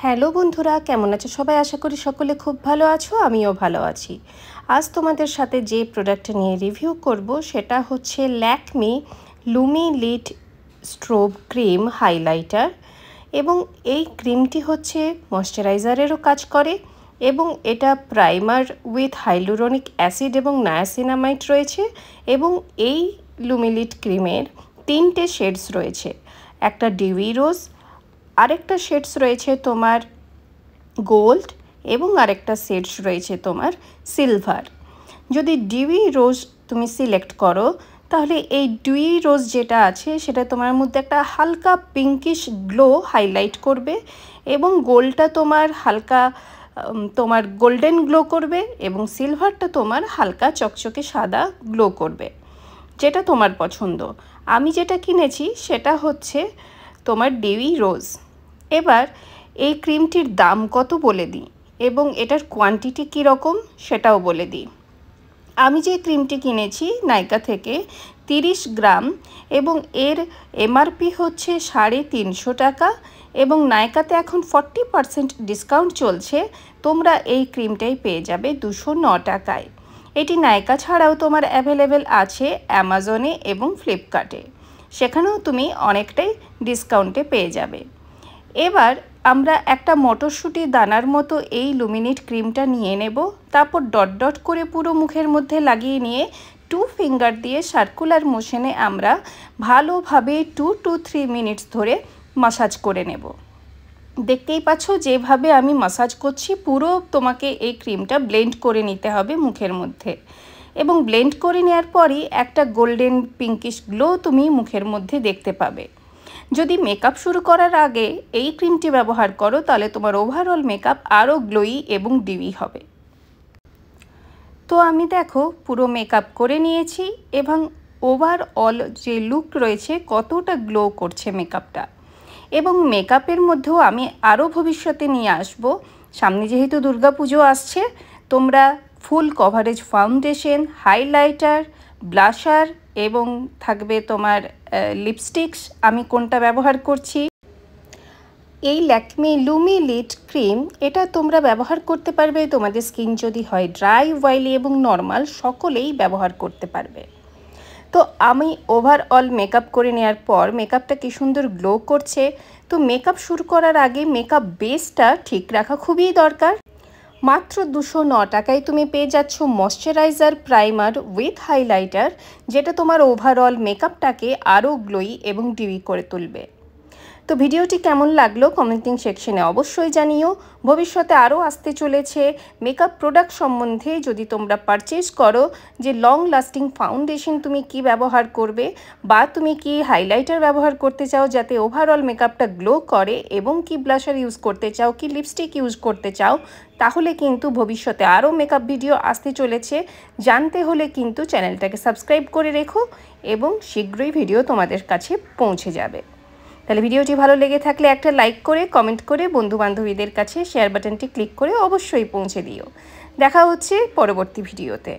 Hello বন্ধুরা, কেমন আছো সবাই? আশা করি সকলে খুব ভালো আছো, আমিও ভালো আছি। আজ তোমাদের সাথে যে প্রোডাক্টটা নিয়ে রিভিউ করব সেটা হচ্ছে Lakme lumi lit strobe cream highlighter. এবং এই ক্রিমটি হচ্ছে ময়শ্চারাইজারেরও কাজ করে এবং এটা প্রাইমার উইথ হাইলুরনিক অ্যাসিড এবং নায়াসিনামাইড রয়েছে। এবং এই লুমি লিট ক্রিমের 3টে শেডস রয়েছে, একটা ডিউই রোজ, আরেকটা শেডস রয়েছে তোমার গোল্ড এবং আরেকটা শেডস রয়েছে তোমার সিলভার। যদি ডিউই রোজ তুমি সিলেক্ট করো তাহলে এই ডিউই রোজ যেটা আছে সেটা তোমার মধ্যে একটা হালকা পিঙ্কিশ গ্লো হাইলাইট করবে এবং গোল্ডটা তোমার হালকা তোমার গোল্ডেন গ্লো করবে এবং সিলভারটা তোমার হালকা চকচকে সাদা গ্লো করবে, যেটা তোমার পছন্দ। আমি যেটা কিনেছি সেটা হচ্ছে তোমার ডিউই রোজ। এবার এই ক্রিমটির দাম কত বলে দিই এবং এটার কোয়ান্টিটি কীরকম সেটাও বলে দিই। আমি যে ক্রিমটি কিনেছি নাইকা থেকে 30 গ্রাম এবং এর এমআরপি হচ্ছে 350 টাকা এবং নাইকাতে এখন 40% ডিসকাউন্ট চলছে। তোমরা এই ক্রিমটাই পেয়ে যাবে 209 টাকায়। এটি নাইকা ছাড়াও তোমার অ্যাভেলেবেল আছে অ্যামাজনে এবং ফ্লিপকার্টে, সেখানেও তুমি অনেকটাই ডিসকাউন্টে পেয়ে যাবে। এবার আমরা একটা মটরশুঁটি দানার মতো এই লুমিনিট ক্রিমটা নিয়ে নেব, তারপর ডট ডট করে পুরো মুখের মধ্যে লাগিয়ে নিয়ে 2 ফিঙ্গার দিয়ে সার্কুলার মোশনে আমরা ভালোভাবে 2 to 3 মিনিটস ধরে মাসাজ করে নেব। দেখতেই পাচ্ছ যেভাবে আমি মাসাজ করছি, পুরো তোমাকে এই ক্রিমটা ব্লেন্ড করে নিতে হবে মুখের মধ্যে এবং ব্লেন্ড করে নেওয়ার পরই একটা গোল্ডেন পিঙ্কিশ গ্লো তুমি মুখের মধ্যে দেখতে পাবে। যদি মেকআপ শুরু করার আগে এই ক্রিমটি ব্যবহার করো তাহলে তোমার ওভারঅল মেকআপ আরও গ্লোই এবং ডিউই হবে। তো আমি দেখো পুরো মেকআপ করে নিয়েছি এবং ওভারঅল যে লুক রয়েছে কতটা গ্লো করছে মেকআপটা। এবং মেকআপের মধ্যেও আমি আরও ভবিষ্যতে নিয়ে আসব। সামনে যেহেতু দুর্গাপুজো আসছে, তোমরা ফুল কভারেজ ফাউন্ডেশন, হাইলাইটার, ব্লাশার এবং থাকবে তোমার লিপস্টিক্স। আমি কোনটা ব্যবহার করছি, এই ল্যাকমি লুমি লিট ক্রিম, এটা তোমরা ব্যবহার করতে পারবে তোমাদের স্কিন যদি হয় ড্রাই, অয়েলি এবং নর্মাল, সকলেই ব্যবহার করতে পারবে। তো আমি ওভারঅল মেকআপ করে নেওয়ার পর মেকআপটা কি সুন্দর গ্লো করছে। তো মেকআপ শুরু করার আগে মেকআপ বেসটা ঠিক রাখা খুবই দরকার। মাত্র 209 টাকায় তুমি পেয়ে যাচ্ছ ময়শ্চারাইজার প্রাইমার উইথ হাইলাইটার, যেটা তোমার ওভারঅল মেকআপটাকে আরও গ্লোই এবং ডিউই করে তুলবে। তো ভিডিওটি কেমন লাগলো কমেন্টিং সেকশনে অবশ্যই জানিও। ভবিষ্যতে আরও আসতে চলেছে মেকআপ প্রোডাক্ট সম্বন্ধে। যদি তোমরা পারচেজ করো যে লং লাস্টিং ফাউন্ডেশন তুমি কি ব্যবহার করবে বা তুমি কি হাইলাইটার ব্যবহার করতে চাও যাতে ওভারঅল মেকআপটা গ্লো করে এবং কি ব্লাশার ইউজ করতে চাও, কি লিপস্টিক ইউজ করতে চাও, তাহলে কিন্তু ভবিষ্যতে আরও মেকআপ ভিডিও আসতে চলেছে। জানতে হলে কিন্তু চ্যানেলটাকে সাবস্ক্রাইব করে রেখো এবং শীঘ্রই ভিডিও তোমাদের কাছে পৌঁছে যাবে। তাহলে ভিডিওটি ভালো লেগে থাকলে একটা লাইক করে, কমেন্ট করে, বন্ধুবান্ধবীদের কাছে শেয়ার বাটনটি ক্লিক করে অবশ্যই পৌঁছে দিও। দেখা হচ্ছে পরবর্তী ভিডিওতে।